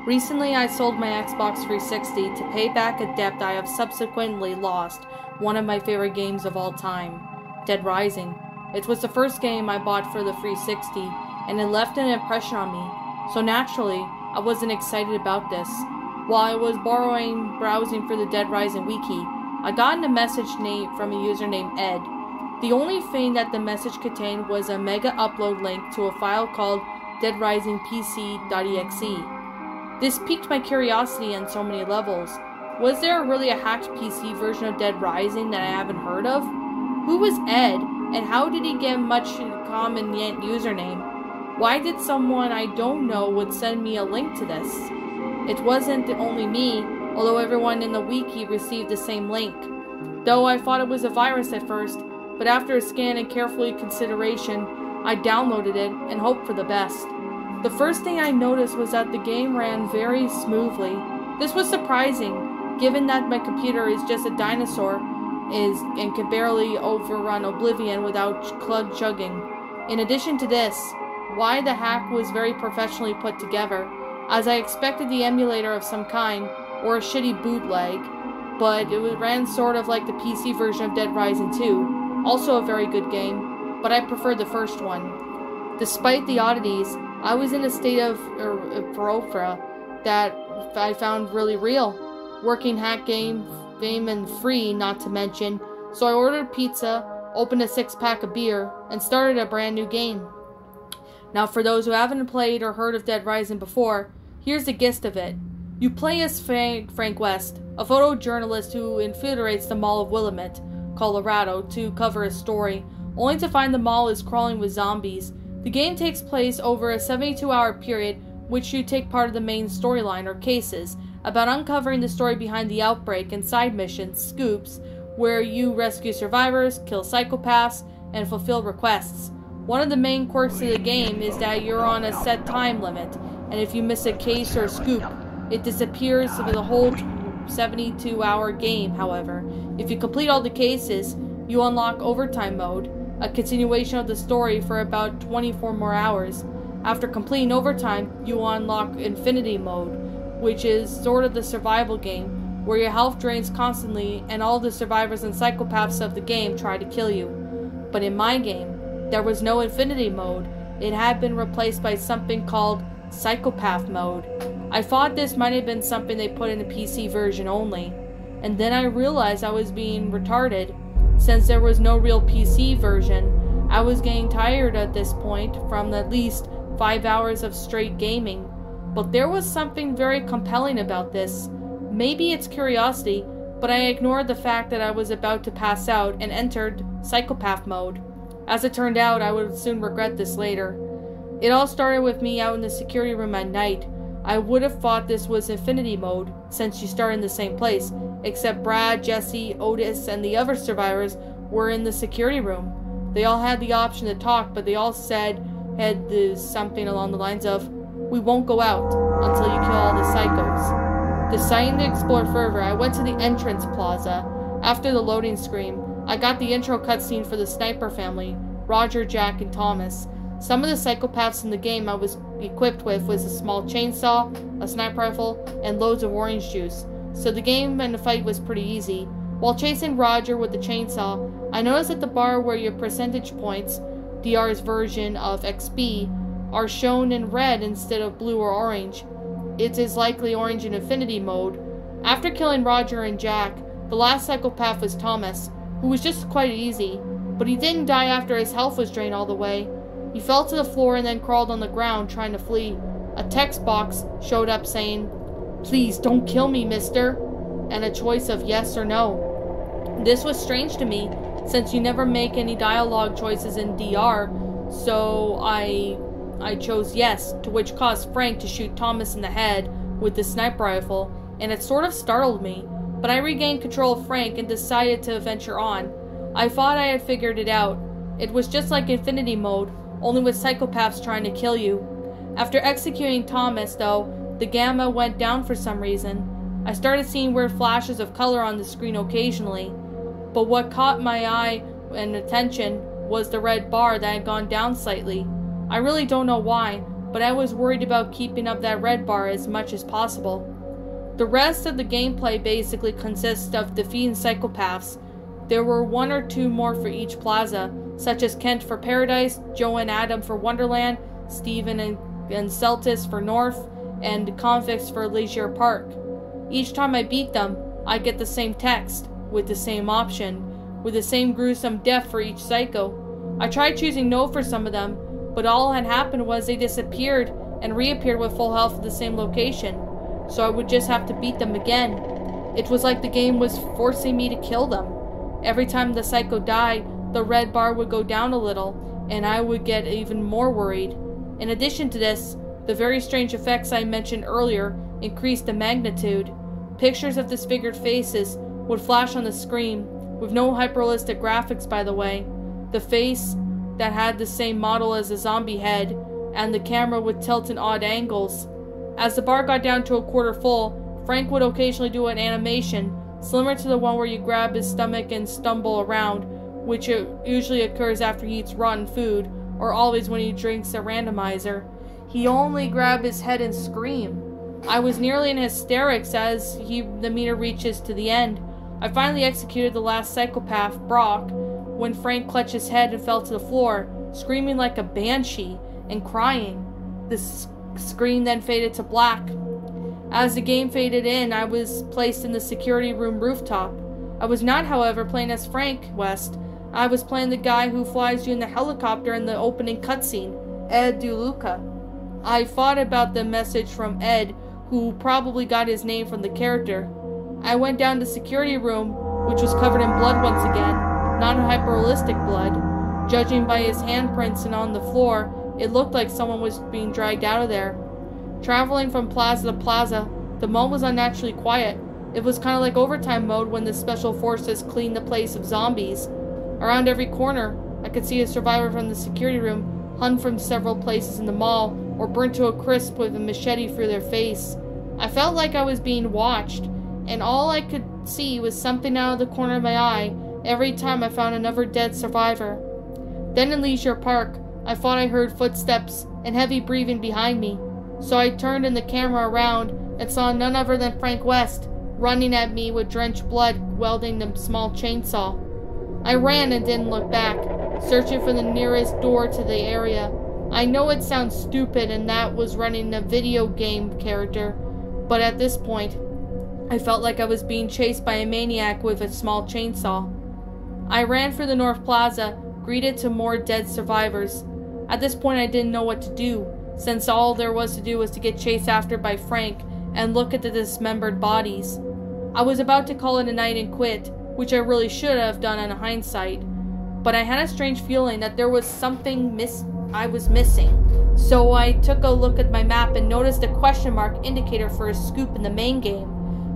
Recently, I sold my Xbox 360 to pay back a debt I have subsequently lost, one of my favorite games of all time, Dead Rising. It was the first game I bought for the 360, and it left an impression on me, so naturally, I wasn't excited about this. While I was browsing for the Dead Rising wiki, I got a message from a user named Ed. The only thing that the message contained was a mega upload link to a file called deadrisingpc.exe. This piqued my curiosity on so many levels. Was there really a hacked PC version of Dead Rising that I haven't heard of? Who was Ed, and how did he get much common username? Why did someone I don't know would send me a link to this? It wasn't only me, although everyone in the wiki received the same link. Though I thought it was a virus at first, but after a scan and careful consideration, I downloaded it and hoped for the best. The first thing I noticed was that the game ran very smoothly. This was surprising, given that my computer is just a dinosaur and can barely overrun Oblivion without chugging. In addition to this, why the hack was very professionally put together, as I expected the emulator of some kind, or a shitty bootleg, but it ran sort of like the PC version of Dead Rising 2, also a very good game, but I preferred the first one. Despite the oddities, I was in a state of euphoria that I found really real. Working hack game and free, not to mention, so I ordered pizza, opened a 6-pack of beer, and started a brand new game. Now for those who haven't played or heard of Dead Rising before, here's the gist of it. You play as Frank West, a photojournalist who infiltrates the Mall of Willamette, Colorado, to cover a story, only to find the mall is crawling with zombies. The game takes place over a 72-hour period, which you take part of the main storyline or cases, about uncovering the story behind the outbreak, and side missions, scoops, where you rescue survivors, kill psychopaths, and fulfill requests. One of the main quirks of the game is that you're on a set time limit, and if you miss a case or scoop, it disappears for the whole 72-hour game. However, if you complete all the cases, you unlock overtime mode, a continuation of the story for about 24 more hours. After completing overtime, you unlock infinity mode, which is sort of the survival game, where your health drains constantly and all the survivors and psychopaths of the game try to kill you. But in my game, there was no infinity mode. It had been replaced by something called Psychopath mode. I thought this might have been something they put in the PC version only, and then I realized I was being retarded. Since there was no real PC version, I was getting tired at this point from at least 5 hours of straight gaming. But there was something very compelling about this. Maybe it's curiosity, but I ignored the fact that I was about to pass out and entered Psychopath mode. As it turned out, I would soon regret this later. It all started with me out in the security room at night. I would have thought this was infinity mode, since you start in the same place, except Brad, Jesse, Otis, and the other survivors were in the security room. They all had the option to talk, but they all said something along the lines of, "We won't go out until you kill all the psychos." Deciding to explore further, I went to the entrance plaza. After the loading screen, I got the intro cutscene for the sniper family, Roger, Jack, and Thomas. Some of the psychopaths in the game I was equipped with was a small chainsaw, a sniper rifle, and loads of orange juice, so the game and the fight was pretty easy. While chasing Roger with the chainsaw, I noticed at the bar where your percentage points, DR's version of XP, are shown in red instead of blue or orange. It is likely orange in infinity mode. After killing Roger and Jack, the last psychopath was Thomas, who was just quite easy, but he didn't die after his health was drained all the way. He fell to the floor and then crawled on the ground trying to flee. A text box showed up saying, "Please don't kill me, mister," and a choice of yes or no. This was strange to me, since you never make any dialogue choices in DR, so I chose yes, to which caused Frank to shoot Thomas in the head with the sniper rifle, and it sort of startled me, but I regained control of Frank and decided to venture on. I thought I had figured it out. It was just like infinity mode, only with psychopaths trying to kill you. After executing Thomas, though, the gamma went down for some reason. I started seeing weird flashes of color on the screen occasionally, but what caught my eye and attention was the red bar that had gone down slightly. I really don't know why, but I was worried about keeping up that red bar as much as possible. The rest of the gameplay basically consists of defeating psychopaths. There were 1 or 2 more for each plaza, such as Kent for Paradise, Joe and Adam for Wonderland, Steven and Celtis for North, and Convicts for Leisure Park. Each time I beat them, I get the same text, with the same option, with the same gruesome death for each psycho. I tried choosing no for some of them, but all that happened was they disappeared and reappeared with full health at the same location, so I would just have to beat them again. It was like the game was forcing me to kill them. Every time the psycho died, the red bar would go down a little, and I would get even more worried. In addition to this, the very strange effects I mentioned earlier increased the magnitude. Pictures of disfigured faces would flash on the screen, with no hyperrealistic graphics by the way. The face that had the same model as a zombie head, and the camera would tilt in odd angles. As the bar got down to a quarter full, Frank would occasionally do an animation, similar to the one where you grab his stomach and stumble around, which usually occurs after he eats rotten food, or always when he drinks a randomizer. He only grabbed his head and scream. I was nearly in hysterics as the meter reaches to the end. I finally executed the last psychopath, Brock, when Frank clutched his head and fell to the floor, screaming like a banshee and crying. The screen then faded to black. As the game faded in, I was placed in the security room rooftop. I was not, however, playing as Frank West. I was playing the guy who flies you in the helicopter in the opening cutscene, Ed DeLuca. I thought about the message from Ed, who probably got his name from the character. I went down to the security room, which was covered in blood once again, not hyper-realistic blood. Judging by his handprints and on the floor, it looked like someone was being dragged out of there. Traveling from plaza to plaza, the mall was unnaturally quiet. It was kind of like overtime mode when the special forces cleaned the place of zombies. Around every corner, I could see a survivor from the security room hung from several places in the mall, or burnt to a crisp with a machete through their face. I felt like I was being watched, and all I could see was something out of the corner of my eye every time I found another dead survivor. Then in Leisure Park, I thought I heard footsteps and heavy breathing behind me, so I turned in the camera around and saw none other than Frank West running at me with drenched blood wielding the small chainsaw. I ran and didn't look back, searching for the nearest door to the area. I know it sounds stupid and that was running a video game character, but at this point, I felt like I was being chased by a maniac with a small chainsaw. I ran for the North Plaza, greeted to more dead survivors. At this point I didn't know what to do, since all there was to do was to get chased after by Frank and look at the dismembered bodies. I was about to call it a night and quit, which I really should have done in hindsight, but I had a strange feeling that there was something I was missing. So I took a look at my map and noticed a question mark indicator for a scoop in the main game.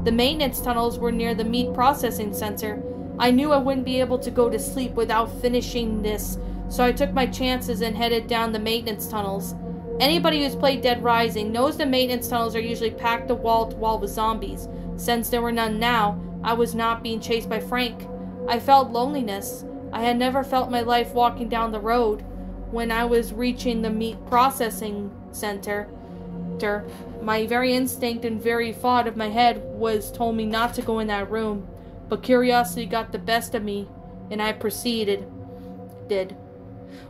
The maintenance tunnels were near the meat processing center. I knew I wouldn't be able to go to sleep without finishing this, so I took my chances and headed down the maintenance tunnels. Anybody who's played Dead Rising knows the maintenance tunnels are usually packed wall to wall with zombies. Since there were none now, I was not being chased by Frank. I felt loneliness. I had never felt my life walking down the road. When I was reaching the meat processing center, my very instinct and very thought of my head told me not to go in that room, but curiosity got the best of me, and I proceeded.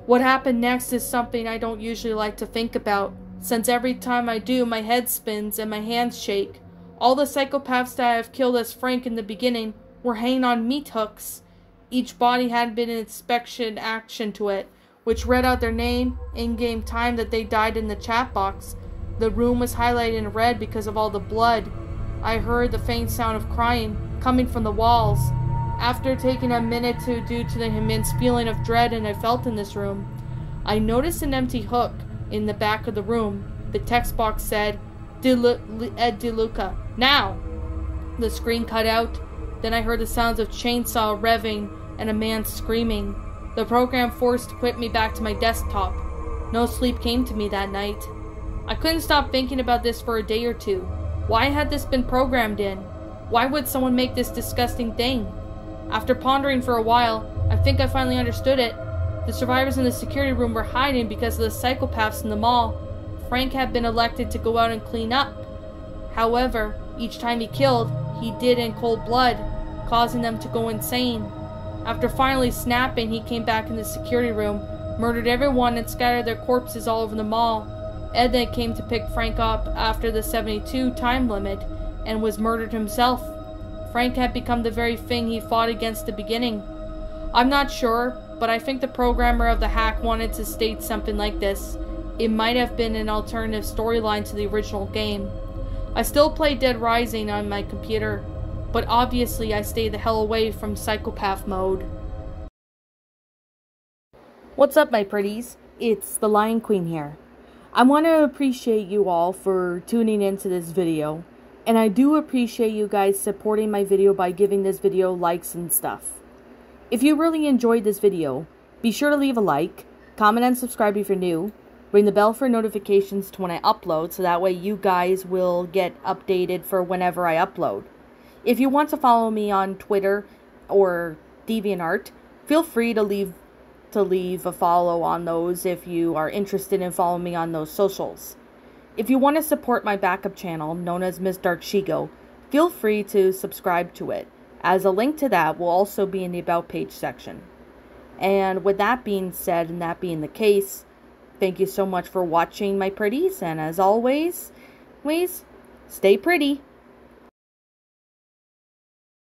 What happened next is something I don't usually like to think about, since every time I do, my head spins and my hands shake. All the psychopaths that I have killed as Frank in the beginning were hanging on meat hooks. Each body had been an inspection action to it, which read out their name, in-game time that they died in the chat box. The room was highlighted in red because of all the blood. I heard the faint sound of crying coming from the walls. After taking a minute due to the immense feeling of dread I felt in this room, I noticed an empty hook in the back of the room. The text box said, Ed DeLuca, now! The screen cut out. Then I heard the sounds of chainsaw revving and a man screaming. The program forced put me back to my desktop. No sleep came to me that night. I couldn't stop thinking about this for a day or two. Why had this been programmed in? Why would someone make this disgusting thing? After pondering for a while, I think I finally understood it. The survivors in the security room were hiding because of the psychopaths in the mall. Frank had been elected to go out and clean up. However, each time he killed, he did in cold blood, causing them to go insane. After finally snapping, he came back in the security room, murdered everyone, and scattered their corpses all over the mall. Ed then came to pick Frank up after the 72 time limit and was murdered himself. Frank had become the very thing he fought against at the beginning. I'm not sure, but I think the programmer of the hack wanted to state something like this. It might have been an alternative storyline to the original game. I still play Dead Rising on my computer, but obviously I stay the hell away from Psychopath mode. What's up, my pretties? It's the Lion Queen here. I want to appreciate you all for tuning into this video, and I do appreciate you guys supporting my video by giving this video likes and stuff. If you really enjoyed this video, be sure to leave a like, comment and subscribe if you're new, ring the bell for notifications to when I upload so that way you guys will get updated for whenever I upload. If you want to follow me on Twitter or DeviantArt, feel free to leave a follow on those if you are interested in following me on those socials. If you want to support my backup channel, known as Miss Dark Shigo, feel free to subscribe to it, as a link to that will also be in the About page section. And with that being said, and that being the case, thank you so much for watching, my pretties, and as always, stay pretty.